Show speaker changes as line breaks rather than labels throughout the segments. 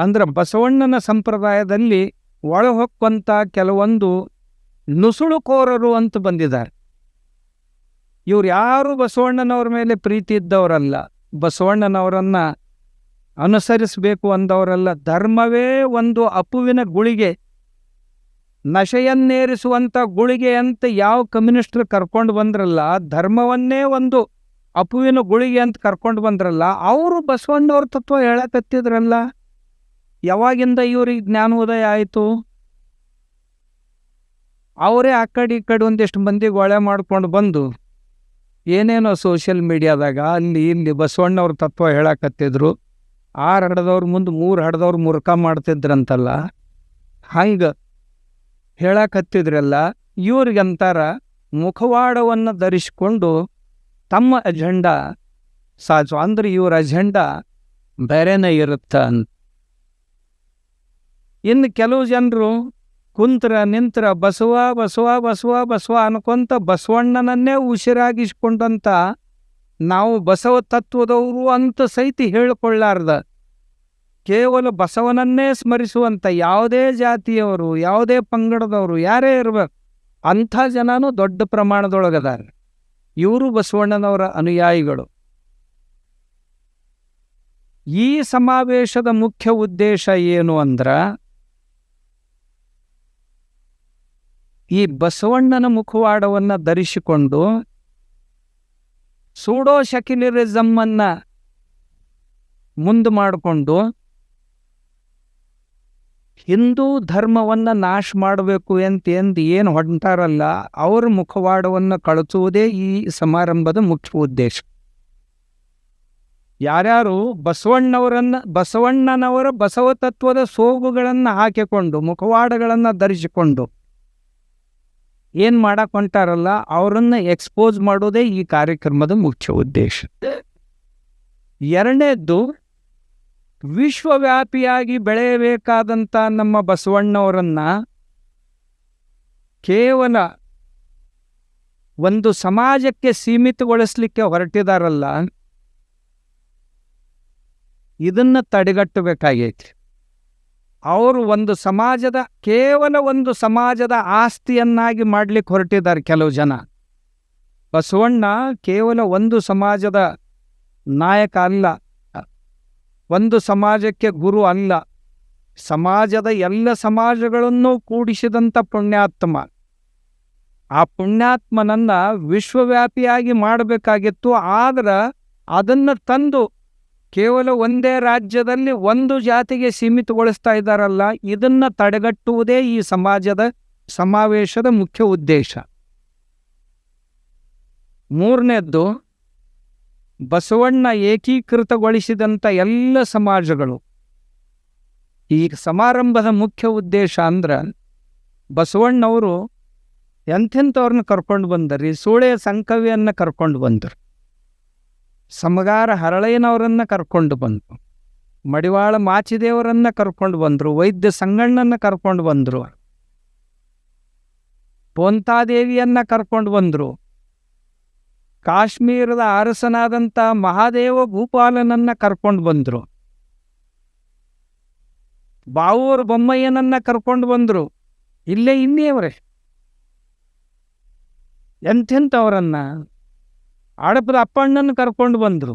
ಅಂದ್ರೆ ಬಸವಣ್ಣನ ಸಂಪ್ರದಾಯದಲ್ಲಿ ಒಳಹೊಕ್ಕಂಥ ಕೆಲವೊಂದು ನುಸುಳುಕೋರರು ಅಂತ ಬಂದಿದ್ದಾರೆ. ಇವ್ರು ಯಾರು ಬಸವಣ್ಣನವ್ರ ಮೇಲೆ ಪ್ರೀತಿ ಇದ್ದವರಲ್ಲ, ಬಸವಣ್ಣನವರನ್ನ ಅನುಸರಿಸಬೇಕು ಅಂದವರಲ್ಲ. ಧರ್ಮವೇ ಒಂದು ಅಪುವಿನ ಗುಳಿಗೆ, ನಶೆಯನ್ನೇರಿಸುವಂಥ ಗುಳಿಗೆ ಅಂತ ಯಾವ ಕಮ್ಯುನಿಸ್ಟರು ಕರ್ಕೊಂಡು ಬಂದ್ರಲ್ಲ, ಧರ್ಮವನ್ನೇ ಒಂದು ಅಪುವಿನ ಗುಳಿಗೆ ಅಂತ ಕರ್ಕೊಂಡು ಬಂದ್ರಲ್ಲ, ಅವರು ಬಸವಣ್ಣವ್ರ ತತ್ವ ಹೇಳಕತ್ತಿದ್ರಲ್ಲ. ಯಾವಾಗಿಂದ ಇವ್ರಿಗೆ ಜ್ಞಾನೋದಯ ಆಯಿತು? ಅವರೇ ಆ ಕಡೆ ಈ ಕಡೆ ಒಂದಿಷ್ಟು ಮಂದಿಗೆ ಒಳೆ ಮಾಡ್ಕೊಂಡು ಬಂದು ಏನೇನೋ ಸೋಷಿಯಲ್ ಮೀಡಿಯಾದಾಗ ಅಲ್ಲಿ ಇಲ್ಲಿ ಬಸವಣ್ಣವ್ರ ತತ್ವ ಹೇಳಕತ್ತಿದ್ರು. 6 ಹಡ್ದವ್ರ ಮುಂದೆ 3 ಹಡ್ದವ್ರು ಮುರ್ಕ ಮಾಡ್ತಿದ್ರಂತಲ್ಲ, ಹಂಗೆ ಹೇಳಕತ್ತಿದ್ರಲ್ಲ. ಇವ್ರಿಗಂತಾರ ಮುಖವಾಡವನ್ನು ಧರಿಸಿಕೊಂಡು ತಮ್ಮ ಅಜೆಂಡಾ ಸಾಧಿಸು ಅಂದ್ರೆ ಇವ್ರ ಅಜೆಂಡಾ ಬೇರೆನೇ ಇರುತ್ತ ಅಂತ. ಇನ್ನು ಕೆಲವು ಜನರು ಕುಂತ್ರ ನಿಂತ್ರ ಬಸವ ಬಸವ ಬಸವ ಬಸವ ಅನ್ಕೊಂತ ಬಸವಣ್ಣನನ್ನೇ ಉಸಿರಾಗಿಸ್ಕೊಂಡಂತ ನಾವು ಬಸವ ತತ್ವದವರು ಅಂತ ಸಹಿತ ಹೇಳಿಕೊಳ್ಳಾರ್ದ ಕೇವಲ ಬಸವನನ್ನೇ ಸ್ಮರಿಸುವಂಥ ಯಾವುದೇ ಜಾತಿಯವರು, ಯಾವುದೇ ಪಂಗಡದವರು ಯಾರೇ ಇರ್ಬೇಕು, ಅಂಥ ಜನನೂ ದೊಡ್ಡ ಪ್ರಮಾಣದೊಳಗದಾರ. ಇವರು ಬಸವಣ್ಣನವರ ಅನುಯಾಯಿಗಳು. ಈ ಸಮಾವೇಶದ ಮುಖ್ಯ ಉದ್ದೇಶ ಏನು ಅಂದ್ರೆ, ಈ ಬಸವಣ್ಣನ ಮುಖವಾಡವನ್ನು ಧರಿಸಿಕೊಂಡು ಸೂಡೋ ಸೆಕ್ಯುಲರಿಸಮ್ಮನ್ನು ಮುಂದೆ ಮಾಡಿಕೊಂಡು ಹಿಂದೂ ಧರ್ಮವನ್ನು ನಾಶ ಮಾಡಬೇಕು ಎಂದು ಏನು ಹೊಂಟಾರಲ್ಲ, ಅವರ ಮುಖವಾಡವನ್ನು ಕಳಿಸುವುದೇ ಈ ಸಮಾರಂಭದ ಮುಖ್ಯ ಉದ್ದೇಶ. ಯಾರ್ಯಾರು ಬಸವಣ್ಣನವರ ಬಸವ ತತ್ವದ ಸೋಗುಗಳನ್ನು ಹಾಕಿಕೊಂಡು ಮುಖವಾಡಗಳನ್ನು ಧರಿಸಿಕೊಂಡು ಏನು ಮಾಡಕ್ಕೆ ಹೊಂಟಾರಲ್ಲ, ಅವರನ್ನು ಎಕ್ಸ್ಪೋಸ್ ಮಾಡೋದೇ ಈ ಕಾರ್ಯಕ್ರಮದ ಮುಖ್ಯ ಉದ್ದೇಶ. ಎರಡನೇದ್ದು, ವಿಶ್ವವ್ಯಾಪಿಯಾಗಿ ಬೆಳೆಯಬೇಕಾದಂಥ ನಮ್ಮ ಬಸವಣ್ಣವರನ್ನು ಕೇವಲ ಒಂದು ಸಮಾಜಕ್ಕೆ ಸೀಮಿತಗೊಳಿಸಲಿಕ್ಕೆ ಹೊರಟಿದಾರಲ್ಲ, ಇದನ್ನು ತಡೆಗಟ್ಟಬೇಕಾಗೈತಿ. ಅವರು ಕೇವಲ ಒಂದು ಸಮಾಜದ ಆಸ್ತಿಯನ್ನಾಗಿ ಮಾಡ್ಲಿಕ್ಕೆ ಹೊರಟಿದ್ದಾರೆ ಕೆಲವು ಜನ. ಬಸವಣ್ಣ ಕೇವಲ ಒಂದು ಸಮಾಜದ ನಾಯಕ ಅಲ್ಲ, ಒಂದು ಸಮಾಜಕ್ಕೆ ಗುರು ಅಲ್ಲ, ಸಮಾಜದ ಎಲ್ಲ ಸಮಾಜಗಳನ್ನು ಕೂಡಿಸಿದಂಥ ಪುಣ್ಯಾತ್ಮ. ಆ ಪುಣ್ಯಾತ್ಮನನ್ನು ವಿಶ್ವವ್ಯಾಪಿಯಾಗಿ ಮಾಡಬೇಕಾಗಿತ್ತು. ಆದ್ರೆ ಅದನ್ನು ತಂದು ಕೇವಲ ಒಂದೇ ರಾಜ್ಯದಲ್ಲಿ ಒಂದು ಜಾತಿಗೆ ಸೀಮಿತಗೊಳಿಸ್ತಾ ಇದ್ದಾರಲ್ಲ, ಇದನ್ನು ತಡೆಗಟ್ಟುವುದೇ ಈ ಸಮಾವೇಶದ ಮುಖ್ಯ ಉದ್ದೇಶ. ಮೂರನೇದ್ದು, ಬಸವಣ್ಣ ಏಕೀಕೃತಗೊಳಿಸಿದಂಥ ಎಲ್ಲ ಸಮಾಜಗಳು. ಈ ಸಮಾರಂಭದ ಮುಖ್ಯ ಉದ್ದೇಶ ಅಂದ್ರೆ, ಬಸವಣ್ಣವರು ಎಂಥೆಂಥವ್ರನ್ನ ಕರ್ಕೊಂಡು ಬಂದರಿ. ಸೂಳೆ ಸಂಕವಿಯನ್ನು ಕರ್ಕೊಂಡು ಬಂದರು, ಸಮಗಾರ ಹರಳಯ್ಯನವರನ್ನು ಕರ್ಕೊಂಡು ಬಂದರು, ಮಡಿವಾಳ ಮಾಚಿದೇವರನ್ನು ಕರ್ಕೊಂಡು ಬಂದರು, ವೈದ್ಯ ಸಂಗಣ್ಣನ ಕರ್ಕೊಂಡು ಬಂದರು, ಪೋಂತಾದೇವಿಯನ್ನು ಕರ್ಕೊಂಡು ಬಂದರು, ಕಾಶ್ಮೀರದ ಅರಸನಾದಂಥ ಮಹಾದೇವ ಭೂಪಾಲನನ್ನು ಕರ್ಕೊಂಡು ಬಂದರು, ಬಾವೂರು ಬೊಮ್ಮಯ್ಯನನ್ನು ಕರ್ಕೊಂಡು ಬಂದರು. ಇನ್ನೇವರೇ ಎಂಥೆಂಥವರನ್ನು, ಹಡಪದ ಅಪ್ಪಣ್ಣನ ಕರ್ಕೊಂಡು ಬಂದರು.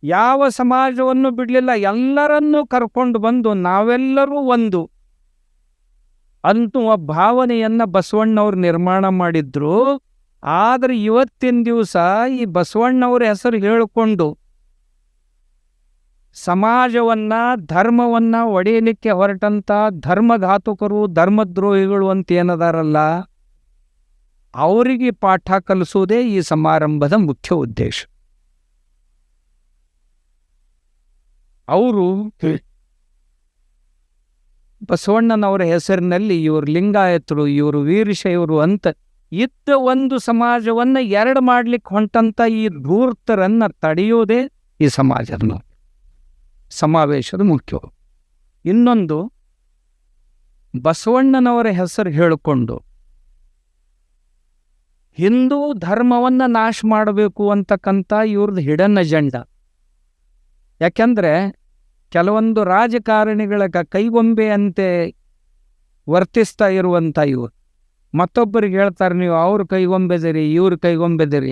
ಯಾವ ಸಮಾಜವನ್ನು ಬಿಡಲಿಲ್ಲ, ಎಲ್ಲರನ್ನೂ ಕರ್ಕೊಂಡು ಬಂದು ನಾವೆಲ್ಲರೂ ಒಂದು ಅನ್ನುವ ಭಾವನೆಯನ್ನು ಬಸವಣ್ಣವ್ರು ನಿರ್ಮಾಣ ಮಾಡಿದ್ರು. ಆದರೆ ಇವತ್ತಿನ ದಿವಸ ಈ ಬಸವಣ್ಣವ್ರ ಹೆಸರು ಹೇಳಿಕೊಂಡು ಸಮಾಜವನ್ನು ಧರ್ಮವನ್ನು ಒಡೆಯಲಿಕ್ಕೆ ಹೊರಟಂಥ ಧರ್ಮಘಾತುಕರು, ಧರ್ಮದ್ರೋಹಿಗಳು ಅಂತ ಏನದಾರಲ್ಲ, ಅವರಿಗೆ ಪಾಠ ಕಲಿಸೋದೇ ಈ ಸಮಾರಂಭದ ಮುಖ್ಯ ಉದ್ದೇಶ. ಅವರು ಬಸವಣ್ಣನವರ ಹೆಸರಿನಲ್ಲಿ ಇವರು ಲಿಂಗಾಯತರು, ಇವರು ವೀರಶೈವರು ಅಂತ ಇದ್ದ ಒಂದು ಸಮಾಜವನ್ನು ಎರಡು ಮಾಡ್ಲಿಕ್ಕೆ ಹೊಂಟಂಥ ಈ ಧೂರ್ತರನ್ನು ತಡೆಯೋದೇ ಈ ಸಮಾವೇಶದ ಮುಖ್ಯ. ಇನ್ನೊಂದು, ಬಸವಣ್ಣನವರ ಹೆಸರು ಹೇಳಿಕೊಂಡು ಹಿಂದೂ ಧರ್ಮವನ್ನು ನಾಶ ಮಾಡಬೇಕು ಅಂತಕ್ಕಂಥ ಇವ್ರದ್ದು ಹಿಡನ್ ಅಜೆಂಡಾ. ಯಾಕೆಂದರೆ ಕೆಲವೊಂದು ರಾಜಕಾರಣಿಗಳ ಕೈಗೊಂಬೆಯಂತೆ ವರ್ತಿಸ್ತಾ ಇರುವಂಥ ಇವರು. ಮತ್ತೊಬ್ಬರಿಗೆ ಹೇಳ್ತಾರೆ, ನೀವು ಅವ್ರ ಕೈಗೊಂಬೆದಿರಿ, ಇವ್ರ ಕೈಗೊಂಬೆದಿರಿ.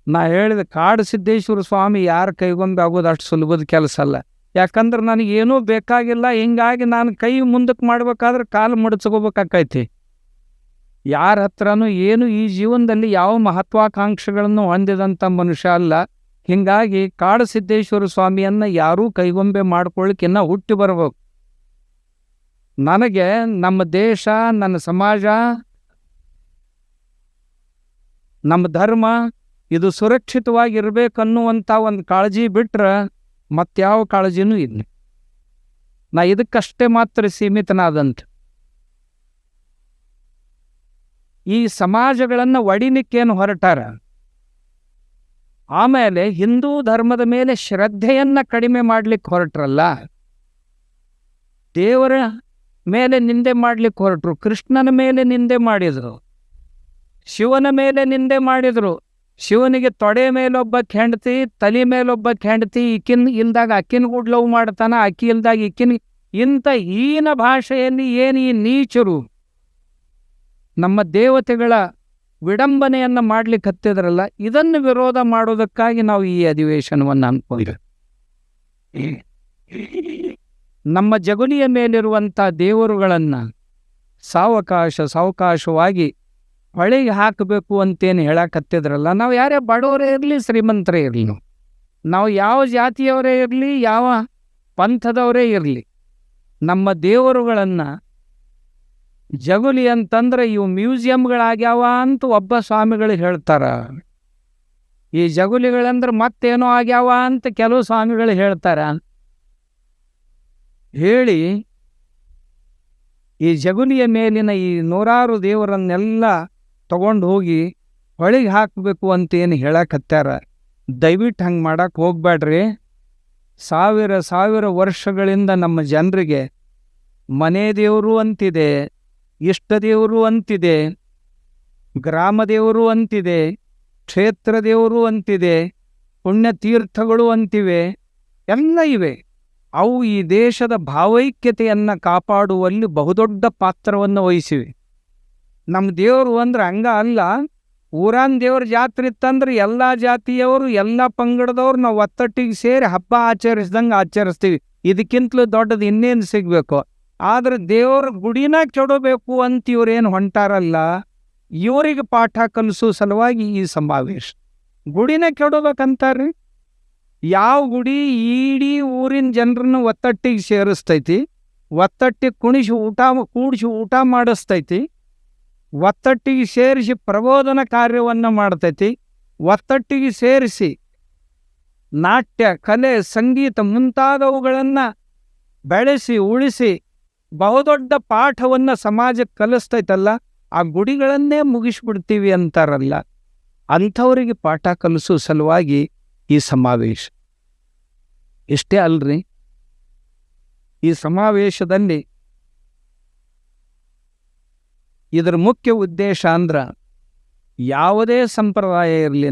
ನಾ ಹೇಳಿದೆ, ಕಾಡು ಸಿದ್ದೇಶ್ವರ ಸ್ವಾಮಿ ಯಾರ ಕೈಗೊಂಬೆ ಆಗೋದು ಅಷ್ಟು ಸುಲಭದ ಕೆಲಸ ಅಲ್ಲ. ಯಾಕಂದ್ರೆ ನನಗೇನೂ ಬೇಕಾಗಿಲ್ಲ, ಹಿಂಗಾಗಿ ನಾನು ಕೈ ಮುಂದಕ್ಕೆ ಮಾಡ್ಬೇಕಾದ್ರೆ ಕಾಲು ಮಡಚ್ಕೋಬೇಕಾಕೈತಿ. ಯಾರ ಹತ್ರನೂ ಏನು ಈ ಜೀವನದಲ್ಲಿ ಯಾವ ಮಹತ್ವಾಕಾಂಕ್ಷೆಗಳನ್ನು ಹೊಂದಿದಂಥ ಮನುಷ್ಯ ಅಲ್ಲ. ಹೀಗಾಗಿ ಕಾಡು ಸಿದ್ದೇಶ್ವರ ಸ್ವಾಮಿಯನ್ನು ಯಾರೂ ಕೈಗೊಂಬೆ ಮಾಡ್ಕೊಳ್ಳಿಕ್ಕಿನ್ನ ಹುಟ್ಟಿ ಬರ್ಬೇಕು. ನನಗೆ ನಮ್ಮ ದೇಶ, ನನ್ನ ಸಮಾಜ, ನಮ್ಮ ಧರ್ಮ ಇದು ಸುರಕ್ಷಿತವಾಗಿರ್ಬೇಕನ್ನುವಂಥ ಒಂದು ಕಾಳಜಿ ಬಿಟ್ರೆ ಮತ್ಯಾವ ಕಾಳಜಿನೂ ಇಲ್ಲ. ನಾ ಇದಕ್ಕಷ್ಟೇ ಮಾತ್ರ ಸೀಮಿತನಾದಂತೆ. ಈ ಸಮಾಜಗಳನ್ನು ಒಡಿಲಿಕ್ಕೇನು ಹೊರಟಾರ, ಆಮೇಲೆ ಹಿಂದೂ ಧರ್ಮದ ಮೇಲೆ ಶ್ರದ್ಧೆಯನ್ನು ಕಡಿಮೆ ಮಾಡ್ಲಿಕ್ಕೆ ಹೊರಟ್ರಲ್ಲ, ದೇವರ ಮೇಲೆ ನಿಂದೆ ಮಾಡ್ಲಿಕ್ಕೆ ಹೊರಟರು, ಕೃಷ್ಣನ ಮೇಲೆ ನಿಂದೆ ಮಾಡಿದರು, ಶಿವನ ಮೇಲೆ ನಿಂದೆ ಮಾಡಿದರು. ಶಿವನಿಗೆ ತೊಡೆ ಮೇಲೊಬ್ಬ ಹೆಂಡತಿ, ತಲೆ ಮೇಲೊಬ್ಬ ಹೆಂಡತಿ, ಇಕ್ಕಿನ ಇಲ್ದಾಗ ಅಕ್ಕಿನ ಕೂಡ ಲವ್ ಮಾಡ್ತಾನ, ಅಕ್ಕಿ ಇಲ್ದಾಗ ಇಕ್ಕಿನ. ಇಂಥ ಹೀನ ಭಾಷೆಯಲ್ಲಿ ಏನು ಈ ನೀಚರು ನಮ್ಮ ದೇವತೆಗಳ ವಿಡಂಬನೆಯನ್ನು ಮಾಡ್ಲಿಕ್ಕೆ ಹತ್ತಿದ್ರಲ್ಲ, ಇದನ್ನು ವಿರೋಧ ಮಾಡೋದಕ್ಕಾಗಿ ನಾವು ಈ ಅಧಿವೇಶನವನ್ನು ಅನ್ಕೊಂಡಿದ್ದೇವೆ. ನಮ್ಮ ಜಗುಲಿಯ ಮೇಲಿರುವಂಥ ದೇವರುಗಳನ್ನು ಸಾವಕಾಶವಾಗಿ ಹೊಳೆಗೆ ಹಾಕಬೇಕು ಅಂತೇನು ಹೇಳಕತ್ತಿದ್ರಲ್ಲ, ನಾವು ಯಾರೇ ಬಡವರೇ ಇರಲಿ, ಶ್ರೀಮಂತರೇ ಇರಲಿ, ನಾವು ಯಾವ ಜಾತಿಯವರೇ ಇರಲಿ, ಯಾವ ಪಂಥದವರೇ ಇರಲಿ, ನಮ್ಮ ದೇವರುಗಳನ್ನು ಜಗುಲಿ ಅಂತಂದ್ರೆ ಇವು ಮ್ಯೂಸಿಯಂಗಳಾಗ್ಯಾವ ಅಂತ ಒಬ್ಬ ಸ್ವಾಮಿಗಳು ಹೇಳ್ತಾರ. ಈ ಜಗುಲಿಗಳಂದ್ರೆ ಮತ್ತೇನೋ ಆಗ್ಯಾವ ಅಂತ ಕೆಲವು ಸ್ವಾಮಿಗಳು ಹೇಳ್ತಾರ. ಹೇಳಿ ಈ ಜಗುಲಿಯ ಮೇಲಿನ ಈ ನೂರಾರು ದೇವರನ್ನೆಲ್ಲ ತಗೊಂಡು ಹೋಗಿ ಹೊಳಿಗೆ ಹಾಕಬೇಕು ಅಂತೇನು ಹೇಳಕತ್ತಾರ. ದಯವಿಟ್ಟು ಹಂಗೆ ಮಾಡಕ್ಕೆ ಹೋಗ್ಬೇಡ್ರಿ. ಸಾವಿರ ವರ್ಷಗಳಿಂದ ನಮ್ಮ ಜನರಿಗೆ ಮನೆ ದೇವರು ಅಂತಿದೆ, ಇಷ್ಟ ದೇವರು ಅಂತಿದೆ, ಗ್ರಾಮ ದೇವರು ಅಂತಿದೆ, ಕ್ಷೇತ್ರ ದೇವರು ಅಂತಿದೆ, ಪುಣ್ಯತೀರ್ಥಗಳು ಅಂತಿವೆ, ಎಲ್ಲ ಇವೆ. ಅವು ಈ ದೇಶದ ಭಾವೈಕ್ಯತೆಯನ್ನು ಕಾಪಾಡುವಲ್ಲಿ ಬಹುದೊಡ್ಡ ಪಾತ್ರವನ್ನು ವಹಿಸಿವೆ. ನಮ್ಮ ದೇವರು ಅಂದ್ರೆ ಹಂಗ ಅಲ್ಲ, ಊರಾನ್ ದೇವ್ರ ಜಾತ್ರೆ ಇತ್ತಂದ್ರೆ ಎಲ್ಲ ಜಾತಿಯವರು, ಎಲ್ಲ ಪಂಗಡದವ್ರು ನಾವು ಒತ್ತಟ್ಟಿಗೆ ಸೇರಿ ಹಬ್ಬ ಆಚರಿಸ್ದಂಗೆ ಆಚರಿಸ್ತೀವಿ. ಇದಕ್ಕಿಂತಲೂ ದೊಡ್ಡದು ಇನ್ನೇನು ಸಿಗಬೇಕು. ಆದರೆ ದೇವ್ರ ಗುಡಿನ ಕೆಡಬೇಕು ಅಂತ ಇವ್ರೇನು ಹೊಂಟಾರಲ್ಲ, ಇವರಿಗೆ ಪಾಠ ಕಲಿಸೋ ಸಲುವಾಗಿ ಈ ಸಮಾವೇಶ. ಗುಡಿನ ಕೆಡಬೇಕಂತಾರ್ರಿ. ಯಾವ ಗುಡಿ ಇಡೀ ಊರಿನ ಜನರನ್ನು ಒತ್ತಟ್ಟಿಗೆ ಸೇರಿಸ್ತೈತಿ, ಒತ್ತಟ್ಟಿಗೆ ಕೂಡಿಸಿ ಊಟ ಮಾಡಿಸ್ತೈತಿ, ಒತ್ತಟ್ಟಿಗೆ ಸೇರಿಸಿ ಪ್ರಬೋಧನ ಕಾರ್ಯವನ್ನು ಮಾಡ್ತೈತಿ, ಒತ್ತಟ್ಟಿಗೆ ಸೇರಿಸಿ ನಾಟ್ಯ, ಕಲೆ, ಸಂಗೀತ ಮುಂತಾದವುಗಳನ್ನು ಬೆಳೆಸಿ ಉಳಿಸಿ ಬಹುದೊಡ್ಡ ಪಾಠವನ್ನು ಸಮಾಜಕ್ಕೆ ಕಲಿಸ್ತೈತಲ್ಲ, ಆ ಗುಡಿಗಳನ್ನೇ ಮುಗಿಸ್ಬಿಡ್ತೀವಿ ಅಂತಾರಲ್ಲ, ಅಂಥವರಿಗೆ ಪಾಠ ಕಲಿಸೋ ಸಲುವಾಗಿ ಈ ಸಮಾವೇಶ. ಇಷ್ಟೇ ಅಲ್ರಿ, ಈ ಸಮಾವೇಶದಲ್ಲಿ ಇದರ ಮುಖ್ಯ ಉದ್ದೇಶ ಅಂದ್ರೆ ಯಾವುದೇ ಸಂಪ್ರದಾಯ ಇರಲಿ,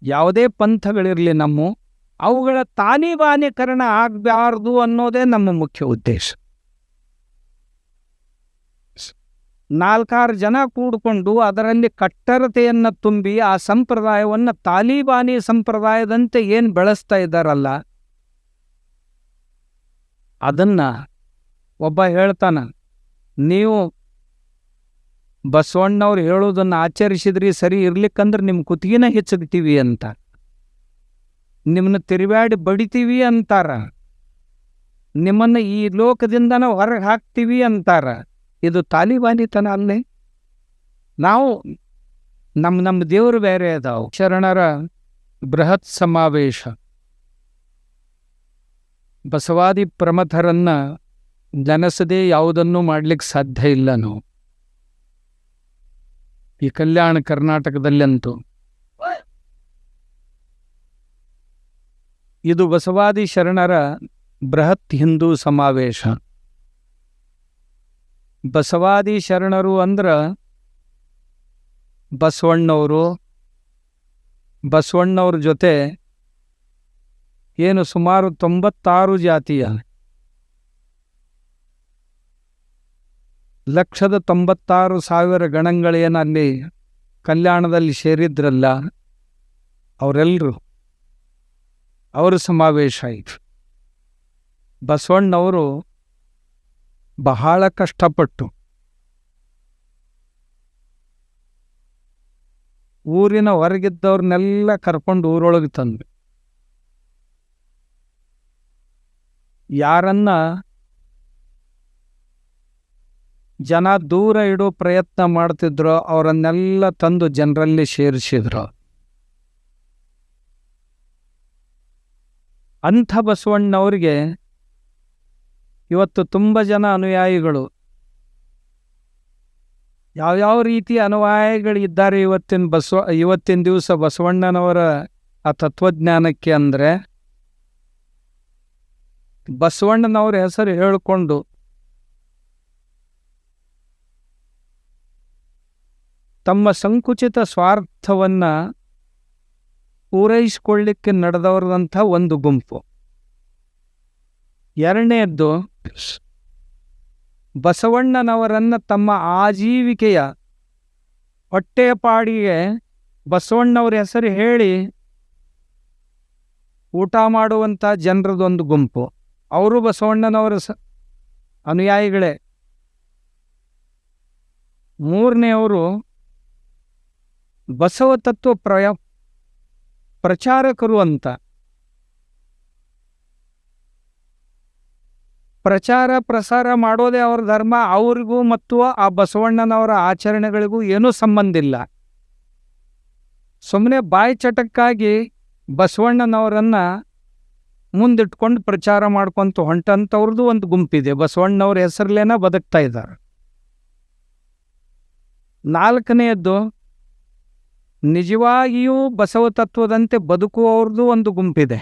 ಯಾವುದೇ ಪಂಥಗಳಿರಲಿ, ಅವುಗಳ ತಾಲಿಬಾನೀಕರಣ ಆಗಬಾರ್ದು ಅನ್ನೋದೇ ನಮ್ಮ ಮುಖ್ಯ ಉದ್ದೇಶ. 4-6 ಜನ ಕೂಡಿಕೊಂಡು ಅದರಲ್ಲಿ ಕಟ್ಟರತೆಯನ್ನು ತುಂಬಿ ಆ ಸಂಪ್ರದಾಯವನ್ನು ತಾಲಿಬಾನಿ ಸಂಪ್ರದಾಯದಂತೆ ಏನು ಬೆಳೆಸ್ತಾ ಇದ್ದಾರಲ್ಲ, ಅದನ್ನು ಒಬ್ಬ ಹೇಳ್ತಾನ, ನೀವು ಬಸವಣ್ಣವ್ರು ಹೇಳೋದನ್ನು ಆಚರಿಸಿದ್ರಿ ಸರಿ ಇರ್ಲಿಕ್ಕಂದ್ರೆ ನಿಮ್ಮ ಕುತ್ತಿಗೆನ ಹೆಚ್ಚಿಗ್ತೀವಿ ಅಂತ, ನಿಮ್ಮನ್ನು ತಿರುವಾಡಿ ಬಡಿತೀವಿ ಅಂತಾರ, ನಿಮ್ಮನ್ನು ಈ ಲೋಕದಿಂದ ನಾವು ಹೊರಗೆ ಹಾಕ್ತೀವಿ ಅಂತಾರ. ಇದು ತಾಲಿಬಾನಿತನ ಅಲ್ಲೇ. ನಾವು ನಮ್ಮ ದೇವರು ಬೇರೆ ಅದಾವು. ಶರಣರ ಬೃಹತ್ ಸಮಾವೇಶ, ಬಸವಾದಿ ಪ್ರಮಥರನ್ನು ನೆನೆಸದೇ ಯಾವುದನ್ನೂ ಮಾಡಲಿಕ್ಕೆ ಸಾಧ್ಯ ಇಲ್ಲ. ನಾವು ಈ ಕಲ್ಯಾಣ ಕರ್ನಾಟಕದಲ್ಲಂತೂ ಇದು ಬಸವಾದಿ ಶರಣರ ಬೃಹತ್ ಹಿಂದೂ ಸಮಾವೇಶ. ಬಸವಾದಿ ಶರಣರು ಅಂದ್ರೆ ಬಸವಣ್ಣವ್ರ ಜೊತೆ ಏನು ಸುಮಾರು 96 ಜಾತಿಯ 1,96,000 ಗಣಗಳೇನು ಅಲ್ಲಿ ಕಲ್ಯಾಣದಲ್ಲಿ ಸೇರಿದ್ರಲ್ಲ, ಅವರೆಲ್ಲರೂ ಅವರ ಸಮಾವೇಶ ಆಯಿತು. ಬಸವಣ್ಣವರು ಬಹಳ ಕಷ್ಟಪಟ್ಟು ಊರಿನ ಹೊರಗಿದ್ದವ್ರನ್ನೆಲ್ಲ ಕರ್ಕೊಂಡು ಊರೊಳಗೆ ತಂದು ಯಾರನ್ನ ಜನ ದೂರ ಇಡೋ ಪ್ರಯತ್ನ ಮಾಡ್ತಿದ್ರೋ ಅವರನ್ನೆಲ್ಲ ತಂದು ಜನರಲ್ಲಿ ಸೇರಿಸಿದ್ರು. ಅಂಥ ಬಸವಣ್ಣವ್ರಿಗೆ ಇವತ್ತು ತುಂಬ ಜನ ಅನುಯಾಯಿಗಳು. ಯಾವ್ಯಾವ ರೀತಿಯ ಅನುಯಾಯಿಗಳಿದ್ದಾರೆ ಇವತ್ತಿನ ದಿವಸ ಬಸವಣ್ಣನವರ ಆ ತತ್ವಜ್ಞಾನಕ್ಕೆ ಅಂದರೆ, ಬಸವಣ್ಣನವ್ರ ಹೆಸರು ಹೇಳಿಕೊಂಡು ತಮ್ಮ ಸಂಕುಚಿತ ಸ್ವಾರ್ಥವನ್ನು ಪೂರೈಸಿಕೊಳ್ಳಿಕ್ಕೆ ನಡೆದವರದಂಥ ಒಂದು ಗುಂಪು. ಎರಡನೆಯದ್ದು, ಬಸವಣ್ಣನವರನ್ನು ತಮ್ಮ ಆಜೀವಿಕೆಯ ಹೊಟ್ಟೆಯ ಪಾಡಿಗೆ ಬಸವಣ್ಣವ್ರ ಹೆಸರು ಹೇಳಿ ಊಟ ಮಾಡುವಂಥ ಜನರದೊಂದು ಗುಂಪು. ಅವರು ಬಸವಣ್ಣನವರ ಅನುಯಾಯಿಗಳೇ. ಮೂರನೆಯವರು ಬಸವ ತತ್ವ ಪ್ರಚಾರಕರು ಅಂತ. ಪ್ರಚಾರ ಪ್ರಸಾರ ಮಾಡೋದೇ ಅವ್ರ ಧರ್ಮ. ಅವ್ರಿಗೂ ಮತ್ತು ಆ ಬಸವಣ್ಣನವರ ಆಚರಣೆಗಳಿಗೂ ಏನೂ ಸಂಬಂಧ ಇಲ್ಲ. ಸುಮ್ಮನೆ ಬಾಯಿ ಚಟಕ್ಕಾಗಿ ಬಸವಣ್ಣನವರನ್ನು ಮುಂದಿಟ್ಕೊಂಡು ಪ್ರಚಾರ ಮಾಡ್ಕೊಂತ ಹೊಂಟಂಥವ್ರದ್ದು ಒಂದು ಗುಂಪಿದೆ. ಬಸವಣ್ಣವ್ರ ಹೆಸರಲ್ಲೇನ ಬದುಕ್ತಾ ಇದ್ದಾರೆ. ನಾಲ್ಕನೆಯದ್ದು, ನಿಜವಾಗಿಯೂ ಬಸವ ತತ್ವದಂತೆ ಬದುಕುವವ್ರದ್ದು ಒಂದು ಗುಂಪಿದೆ.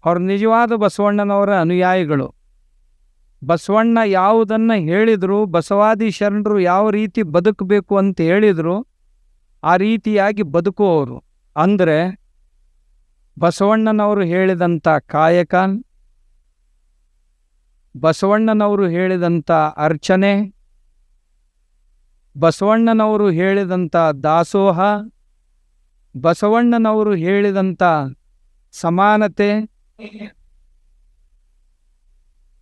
ಅವ್ರು ನಿಜವಾದ ಬಸವಣ್ಣನವರ ಅನುಯಾಯಿಗಳು. ಬಸವಣ್ಣ ಯಾವುದನ್ನು ಹೇಳಿದ್ರು, ಬಸವಾದಿ ಶರಣರು ಯಾವ ರೀತಿ ಬದುಕಬೇಕು ಅಂತ ಹೇಳಿದ್ರು ಆ ರೀತಿಯಾಗಿ ಬದುಕುವವರು. ಅಂದರೆ ಬಸವಣ್ಣನವರು ಹೇಳಿದಂಥ ಕಾಯಕ, ಬಸವಣ್ಣನವರು ಹೇಳಿದಂಥ ಅರ್ಚನೆ, ಬಸವಣ್ಣನವರು ಹೇಳಿದಂಥ ದಾಸೋಹ, ಬಸವಣ್ಣನವರು ಹೇಳಿದಂಥ ಸಮಾನತೆ,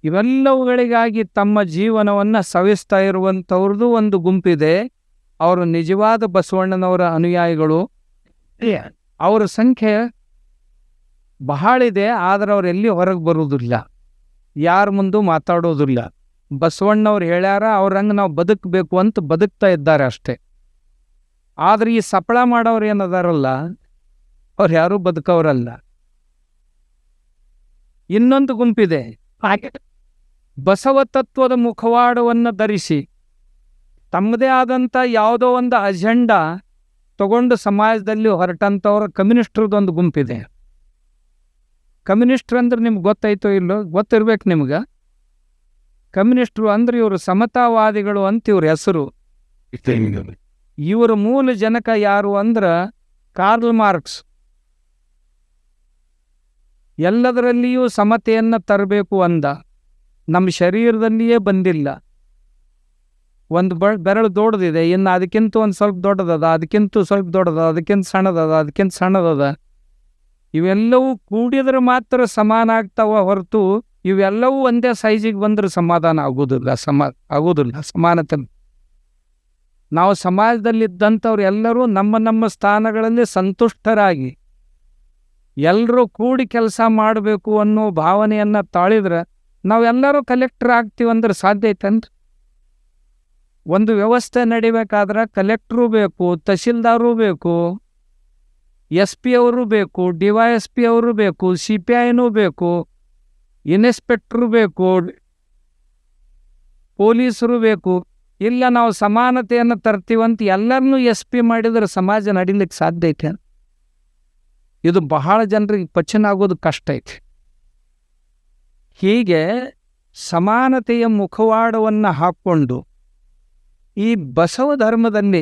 ಇವೆಲ್ಲವುಗಳಿಗಾಗಿ ತಮ್ಮ ಜೀವನವನ್ನು ಸವಿಸ್ತಾ ಇರುವಂಥವ್ರದ್ದು ಒಂದು ಗುಂಪಿದೆ. ಅವರು ನಿಜವಾದ ಬಸವಣ್ಣನವರ ಅನುಯಾಯಿಗಳು. ಅವರ ಸಂಖ್ಯೆ ಬಹಳಿದೆ, ಆದರೆ ಅವರೆಲ್ಲಿ ಹೊರಗೆ ಬರುವುದಿಲ್ಲ, ಯಾರ ಮುಂದೂ ಮಾತಾಡೋದಿಲ್ಲ. ಬಸವಣ್ಣವ್ರು ಹೇಳ್ಯಾರ, ಅವ್ರಂಗೆ ನಾವು ಬದುಕಬೇಕು ಅಂತ ಬದುಕ್ತಾ ಇದ್ದಾರೆ ಅಷ್ಟೇ. ಆದರೆ ಈ ಸಪಳ ಮಾಡೋರು ಏನದಾರಲ್ಲ, ಅವ್ರು ಯಾರೂ ಬದುಕವ್ರಲ್ಲ. ಇನ್ನೊಂದು ಗುಂಪಿದೆ, ಬಸವ ತತ್ವದ ಮುಖವಾಡವನ್ನು ಧರಿಸಿ ತಮ್ಮದೇ ಆದಂಥ ಯಾವುದೋ ಒಂದು ಅಜೆಂಡಾ ತಗೊಂಡು ಸಮಾಜದಲ್ಲಿ ಹೊರಟಂಥವ್ರ ಕಮ್ಯುನಿಸ್ಟ್ರದೊಂದು ಗುಂಪಿದೆ. ಕಮ್ಯುನಿಸ್ಟ್ರು ಅಂದ್ರೆ ನಿಮ್ಗೆ ಗೊತ್ತಾಯ್ತೋ ಇಲ್ಲೋ, ಗೊತ್ತಿರ್ಬೇಕು ನಿಮ್ಗೆ. ಕಮ್ಯುನಿಸ್ಟ್ರು ಅಂದ್ರೆ ಇವರು ಸಮತಾವಾದಿಗಳು ಅಂತ ಇವ್ರ ಹೆಸರು. ಇವರ ಮೂಲ ಜನಕ ಯಾರು ಅಂದ್ರೆ ಕಾರ್ಲ್ ಮಾರ್ಕ್ಸ್. ಎಲ್ಲದರಲ್ಲಿಯೂ ಸಮತೆಯನ್ನು ತರಬೇಕು ಅಂದ. ನಮ್ಮ ಶರೀರದಲ್ಲಿಯೇ ಬಂದಿಲ್ಲ. ಒಂದು ಬೆರಳು ದೊಡ್ಡದಿದೆ, ಇನ್ನು ಅದಕ್ಕಿಂತ ಒಂದು ಸ್ವಲ್ಪ ದೊಡ್ಡದದ, ಅದಕ್ಕಿಂತ ಸ್ವಲ್ಪ ದೊಡ್ಡದ, ಅದಕ್ಕಿಂತ ಸಣ್ಣದದ, ಅದಕ್ಕಿಂತ ಸಣ್ಣದದ. ಇವೆಲ್ಲವೂ ಕೂಡಿದ್ರೆ ಮಾತ್ರ ಸಮಾನ ಆಗ್ತಾವ ಹೊರತು ಇವೆಲ್ಲವೂ ಒಂದೇ ಸೈಜಿಗೆ ಬಂದ್ರೆ ಸಮಾಧಾನ ಆಗೋದಿಲ್ಲ. ಆಗೋದಿಲ್ಲ ಸಮಾನತೆ. ನಾವು ಸಮಾಜದಲ್ಲಿದ್ದಂಥವ್ರು ಎಲ್ಲರೂ ನಮ್ಮ ನಮ್ಮ ಸ್ಥಾನಗಳಲ್ಲಿ ಸಂತುಷ್ಟರಾಗಿ ಎಲ್ಲರೂ ಕೂಡಿ ಕೆಲಸ ಮಾಡಬೇಕು ಅನ್ನೋ ಭಾವನೆಯನ್ನು ತಾಳಿದ್ರೆ ನಾವೆಲ್ಲರೂ ಕಲೆಕ್ಟರ್ ಆಗ್ತೀವಂದ್ರೆ ಸಾಧ್ಯ ಐತಂದ್ರೆ. ಒಂದು ವ್ಯವಸ್ಥೆ ನಡಿಬೇಕಾದ್ರೆ ಕಲೆಕ್ಟ್ರೂ ಬೇಕು, ತಹಶೀಲ್ದಾರೂ ಬೇಕು, SP ಅವರು ಬೇಕು, DYSP ಅವರು ಬೇಕು, CPIನೂ ಬೇಕು, ಇನ್ಸ್ಪೆಕ್ಟ್ರು ಬೇಕು, ಪೊಲೀಸರು ಬೇಕು. ಇಲ್ಲ ನಾವು ಸಮಾನತೆಯನ್ನು ತರ್ತೀವಂತ ಎಲ್ಲರನ್ನೂ SP ಮಾಡಿದ್ರೆ ಸಮಾಜ ನಡಿಲಿಕ್ಕೆ ಸಾಧ್ಯ ಐತೆ. ಇದು ಬಹಳ ಜನರಿಗೆ ಪಚನ ಆಗೋದು ಕಷ್ಟ ಐತಿ. ಹೀಗೆ ಸಮಾನತೆಯ ಮುಖವಾಡವನ್ನು ಹಾಕ್ಕೊಂಡು ಈ ಬಸವ ಧರ್ಮದಲ್ಲಿ